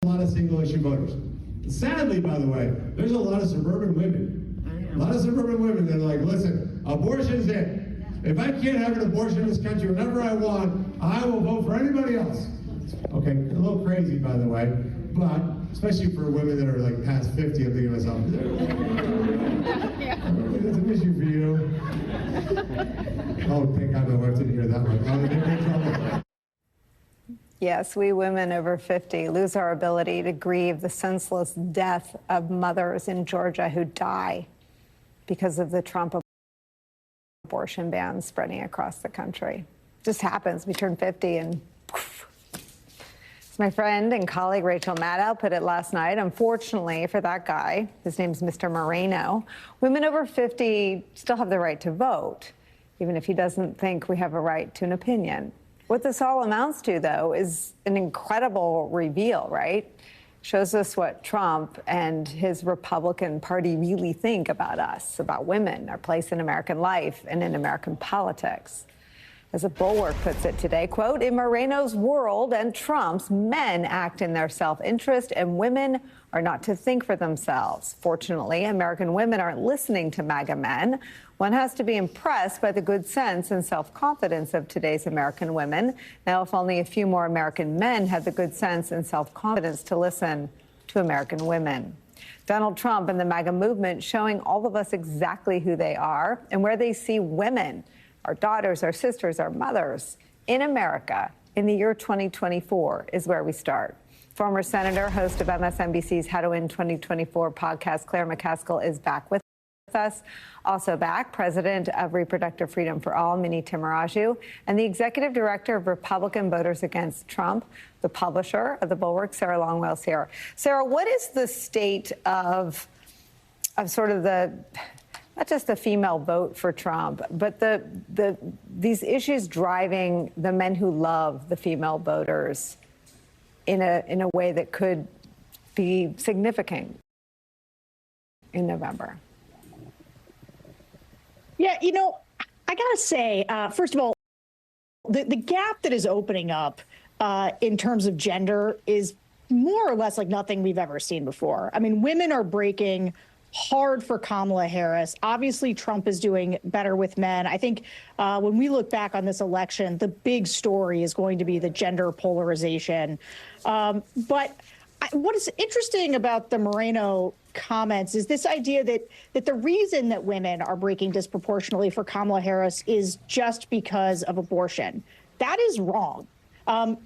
A lot of single-issue voters. Sadly, by the way, there's a lot of suburban women. A lot of suburban women that are like, listen, abortion's it. If I can't have an abortion in this country whenever I want, I will vote for anybody else. Okay, a little crazy, by the way, but especially for women that are like past 50, I'm thinking to myself, that's an issue for you. Oh, thank God my wife didn't hear that one. Yes, we women over 50 lose our ability to grieve the senseless death of mothers in Georgia who die because of the Trump abortion ban spreading across the country. Just happens. We turn 50 and poof. As my friend and colleague Rachel Maddow put it last night, unfortunately for that guy, his name's Mr. Moreno, women over 50 still have the right to vote, even if he doesn't think we have a right to an opinion. What this all amounts to, though, is an incredible reveal, right? Shows us what Trump and his Republican Party really think about us, about women, our place in American life and in American politics. As a Bulwark puts it today, quote, in Moreno's world and Trump's, men act in their self-interest and women are not to think for themselves. Fortunately, American women aren't listening to MAGA men. One has to be impressed by the good sense and self-confidence of today's American women. Now, if only a few more American men had the good sense and self-confidence to listen to American women. Donald Trump and the MAGA movement showing all of us exactly who they are and where they see women, our daughters, our sisters, our mothers in America in the year 2024 is where we start. Former Senator, host of MSNBC's How to Win 2024 podcast, Claire McCaskill, is back with us. Also back, President of Reproductive Freedom for All, Mini Timuraju, and the Executive Director of Republican Voters Against Trump, the publisher of the Bulwark, Sarah Longwell's here. Sarah, what is the state of sort of the, not just the female vote for Trump, but these issues driving the men who love the female voters in a way that could be significant in November? Yeah, you know, I got to say, first of all, the gap that is opening up in terms of gender is more or less like nothing we've ever seen before. I mean, women are breaking hard for Kamala Harris. Obviously, Trump is doing better with men. I think when we look back on this election, the big story is going to be the gender polarization. But what is interesting about the Moreno comments is this idea that the reason that women are breaking disproportionately for Kamala Harris is just because of abortion. That is wrong.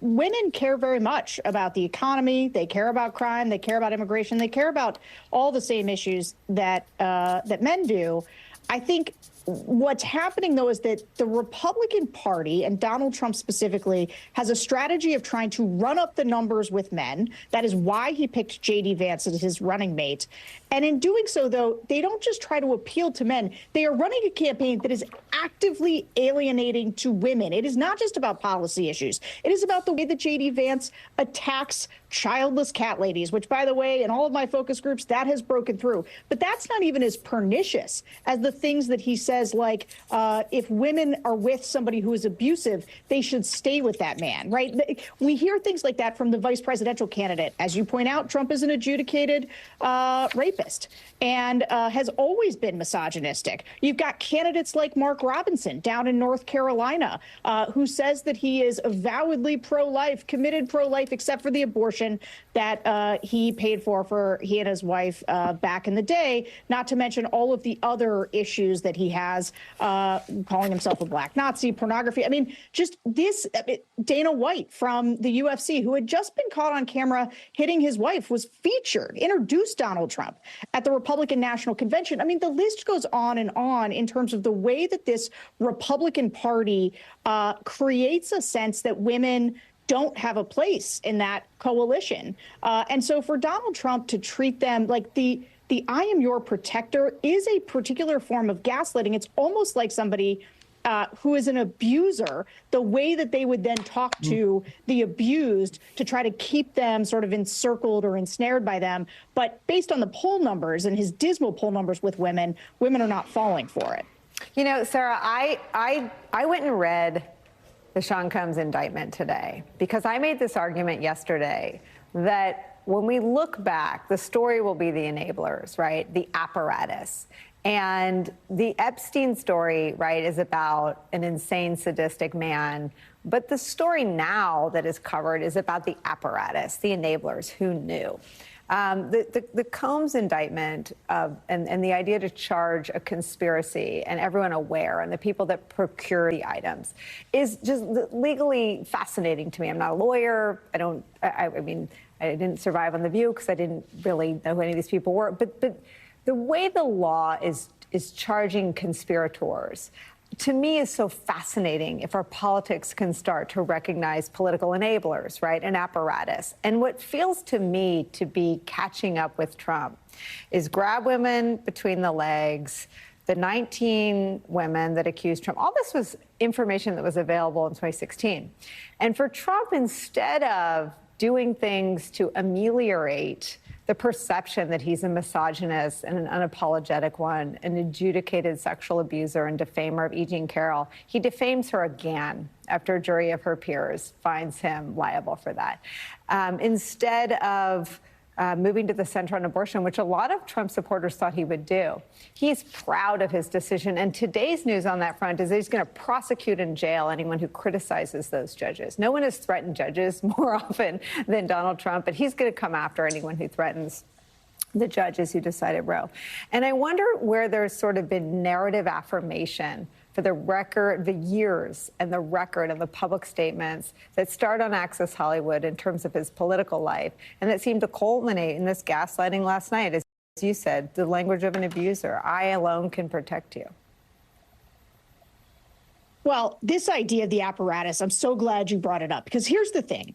Women care very much about the economy. They care about crime. They care about immigration. They care about all the same issues that that men do. I think what's happening, though, is that the Republican Party, and Donald Trump specifically, has a strategy of trying to run up the numbers with men. That is why he picked J.D. Vance as his running mate. And in doing so, though, they don't just try to appeal to men. They are running a campaign that is actively alienating to women. It is not just about policy issues. It is about the way that J.D. Vance attacks childless cat ladies, which, by the way, in all of my focus groups, that has broken through. But that's not even as pernicious as the things that he says, like if women are with somebody who is abusive, they should stay with that man, right? We hear things like that from the vice presidential candidate. As you point out, Trump is an adjudicated rapist and has always been misogynistic. You've got candidates like Mark Robinson down in North Carolina, who says that he is avowedly pro-life, committed pro-life, except for the abortion that he paid for he and his wife back in the day, not to mention all of the other issues that he has, calling himself a black Nazi, pornography. I mean, just this, Dana White from the UFC, who had just been caught on camera hitting his wife, was featured, introduced Donald Trump at the Republican National Convention. I mean, the list goes on in terms of the way that this Republican Party creates a sense that women don't have a place in that coalition. And so for Donald Trump to treat them like the I am your protector is a particular form of gaslighting. It's almost like somebody who is an abuser, the way that they would then talk to the abused to try to keep them sort of encircled or ensnared by them. But based on the poll numbers and his dismal poll numbers with women are not falling for it. You know, Sarah, I went and read the Sean Combs indictment today because I made this argument yesterday that when we look back, the story will be the enablers, right? The apparatus. And the Epstein story, right, is about an insane, sadistic man. But the story now that is covered is about the apparatus, the enablers, who knew. The Combs indictment and the idea to charge a conspiracy and everyone aware and the people that procure the items is just legally fascinating to me. I'm not a lawyer. I mean, I didn't survive on The View because I didn't really know who any of these people were. But the way the law is charging conspirators, to me, is so fascinating if our politics can start to recognize political enablers, right, an apparatus. And what feels to me to be catching up with Trump is grab women between the legs, the 19 women that accused Trump. All this was information that was available in 2016. And for Trump, instead of doing things to ameliorate the perception that he's a misogynist and an unapologetic one, an adjudicated sexual abuser and defamer of E. Jean Carroll, he defames her again after a jury of her peers finds him liable for that. Instead of moving to the center on abortion, which a lot of Trump supporters thought he would do. He's proud of his decision. And today's news on that front is that he's going to prosecute and jail anyone who criticizes those judges. No one has threatened judges more often than Donald Trump, but he's going to come after anyone who threatens the judges who decided Roe. And I wonder where there's sort of been narrative affirmation for the record, the years and the record of the public statements that start on Access Hollywood in terms of his political life, and that seemed to culminate in this gaslighting last night, as you said, the language of an abuser. I alone can protect you. Well, this idea of the apparatus, I'm so glad you brought it up, because here's the thing.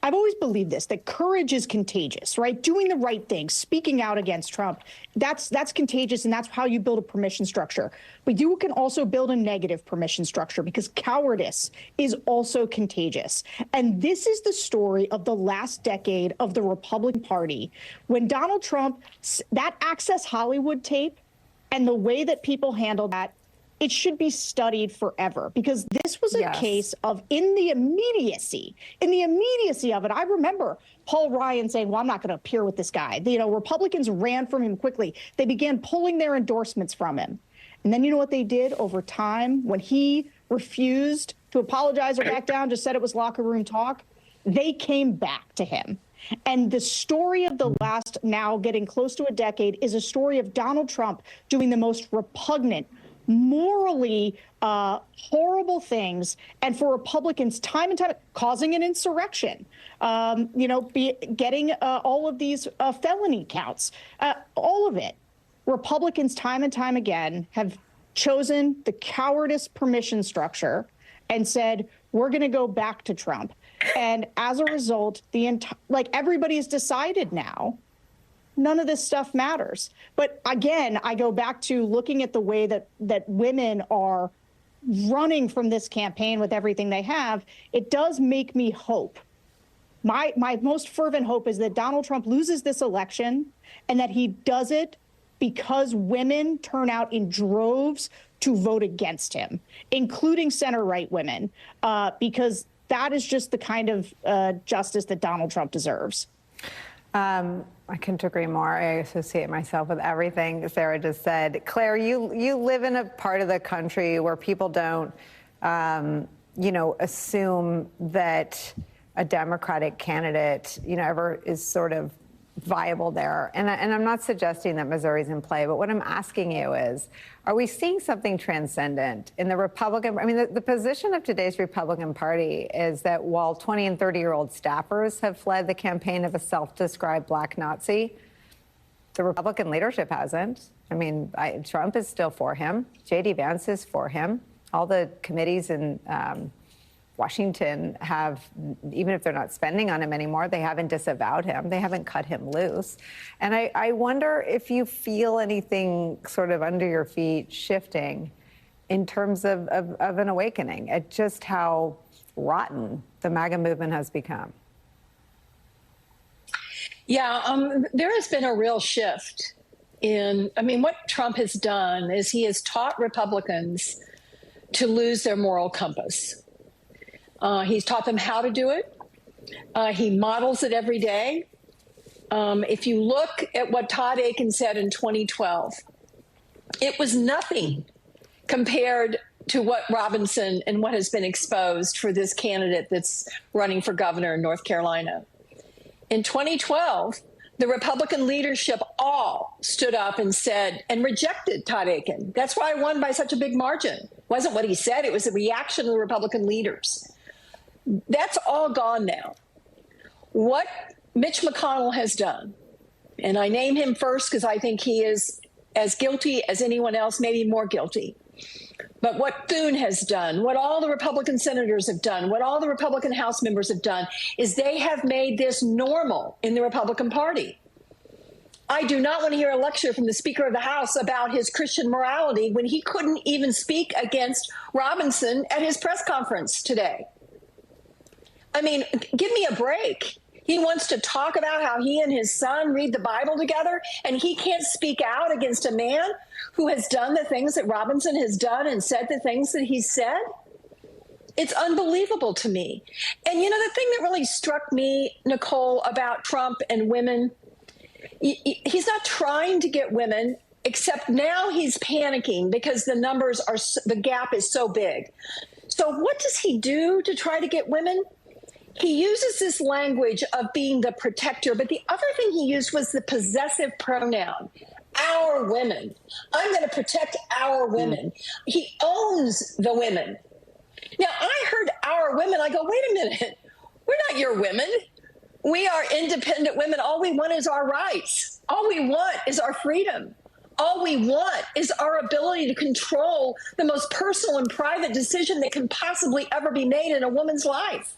I've always believed this, that courage is contagious, right? Doing the right thing, speaking out against Trump, that's contagious, and that's how you build a permission structure. But you can also build a negative permission structure, because cowardice is also contagious. And this is the story of the last decade of the Republican Party. When Donald Trump, that Access Hollywood tape and the way that people handled that, it should be studied forever, because this was a case of in the immediacy of it. I remember Paul Ryan saying, well, I'm not going to appear with this guy. You know, Republicans ran from him quickly. They began pulling their endorsements from him. And then you know what they did over time when he refused to apologize or back down, just said it was locker room talk? They came back to him. And the story of the last, now getting close to a decade, is a story of Donald Trump doing the most repugnant, morally horrible things, and for Republicans time and time causing an insurrection, getting all of these felony counts, all of it. Republicans time and time again have chosen the cowardice permission structure and said, we're going to go back to Trump. And as a result, everybody has decided now none of this stuff matters. But again, I go back to looking at the way that women are running from this campaign with everything they have. It does make me hope. My most fervent hope is that Donald Trump loses this election and that he does it because women turn out in droves to vote against him, including center-right women, because that is just the kind of justice that Donald Trump deserves. I couldn't agree more. I associate myself with everything Sarah just said. Claire, you live in a part of the country where people don't, assume that a Democratic candidate, ever is sort of viable there. And I'm not suggesting that Missouri's in play, but what I'm asking you is, are we seeing something transcendent in the Republican? I mean, the position of today's Republican Party is that while 20 and 30-year-old staffers have fled the campaign of a self-described black Nazi, the Republican leadership hasn't. I mean, Trump is still for him. J.D. Vance is for him. All the committees in Washington have, even if they're not spending on him anymore, they haven't disavowed him. They haven't cut him loose. And I wonder if you feel anything sort of under your feet shifting in terms of an awakening at just how rotten the MAGA movement has become. Yeah, there has been a real shift what Trump has done is he has taught Republicans to lose their moral compass. He's taught them how to do it. He models it every day. if you look at what Todd Akin said in 2012, it was nothing compared to what Robinson and what has been exposed for this candidate that's running for governor in North Carolina. In 2012, the Republican leadership all stood up and said and rejected Todd Akin. That's why I won by such a big margin. It wasn't what he said. It was the reaction of the Republican leaders. That's all gone now. What Mitch McConnell has done, and I name him first because I think he is as guilty as anyone else, maybe more guilty. But what Thune has done, what all the Republican senators have done, what all the Republican House members have done, is they have made this normal in the Republican Party. I do not want to hear a lecture from the Speaker of the House about his Christian morality when he couldn't even speak against Robinson at his press conference today. I mean, give me a break. He wants to talk about how he and his son read the Bible together, and he can't speak out against a man who has done the things that Robinson has done and said the things that he said. It's unbelievable to me. And, you know, the thing that really struck me, Nicolle, about Trump and women, he's not trying to get women, except now he's panicking because the gap is so big. So what does he do to try to get women? He uses this language of being the protector, but the other thing he used was the possessive pronoun, our women. I'm going to protect our women. He owns the women. Now, I heard our women. I go, wait a minute. We're not your women. We are independent women. All we want is our rights. All we want is our freedom. All we want is our ability to control the most personal and private decision that can possibly ever be made in a woman's life.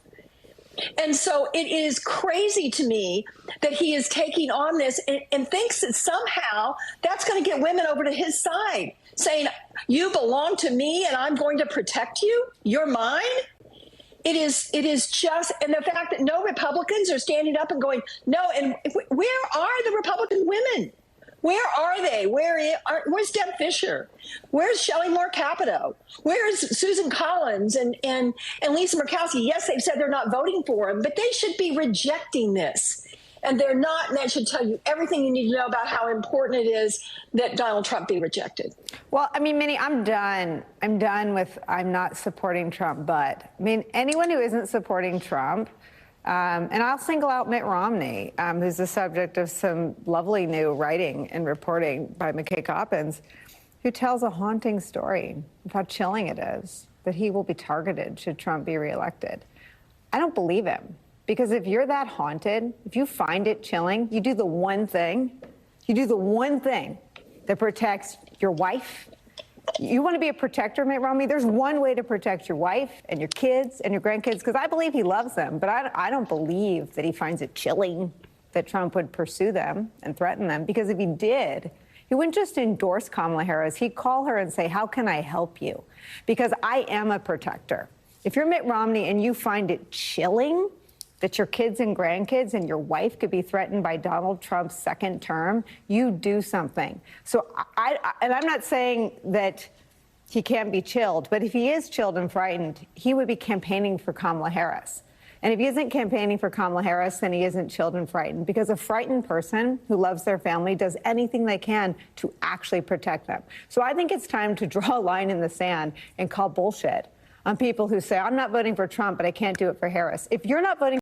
And so it is crazy to me that he is taking on this and thinks that somehow that's going to get women over to his side, saying, you belong to me and I'm going to protect you. You're mine. It is just, and the fact that no Republicans are standing up and going, no. And where are the Republican women? Where are they? Where's Deb Fischer? Where's Shelley Moore Capito? Where's Susan Collins and Lisa Murkowski? Yes, they've said they're not voting for him, but they should be rejecting this. And they're not, and that should tell you everything you need to know about how important it is that Donald Trump be rejected. Well, I mean, Minnie, I'm done with I'm not supporting Trump, but I mean, anyone who isn't supporting Trump, and I'll single out Mitt Romney, who's the subject of some lovely new writing and reporting by McKay Coppins, who tells a haunting story of how chilling it is that he will be targeted should Trump be reelected. I don't believe him, because if you're that haunted, if you find it chilling, you do the one thing that protects your wife. You want to be a protector, Mitt Romney? There's one way to protect your wife and your kids and your grandkids, because I believe he loves them, but I don't believe that he finds it chilling that Trump would pursue them and threaten them, because if he did, he wouldn't just endorse Kamala Harris. He'd call her and say, how can I help you? Because I am a protector. If you're Mitt Romney and you find it chilling that your kids and grandkids and your wife could be threatened by Donald Trump's second term, you do something. So and I'm not saying that he can't be chilled, but if he is chilled and frightened, he would be campaigning for Kamala Harris. And if he isn't campaigning for Kamala Harris, then he isn't chilled and frightened, because a frightened person who loves their family does anything they can to actually protect them. So I think it's time to draw a line in the sand and call bullshit on people who say, I'm not voting for Trump, but I can't do it for Harris. If you're not voting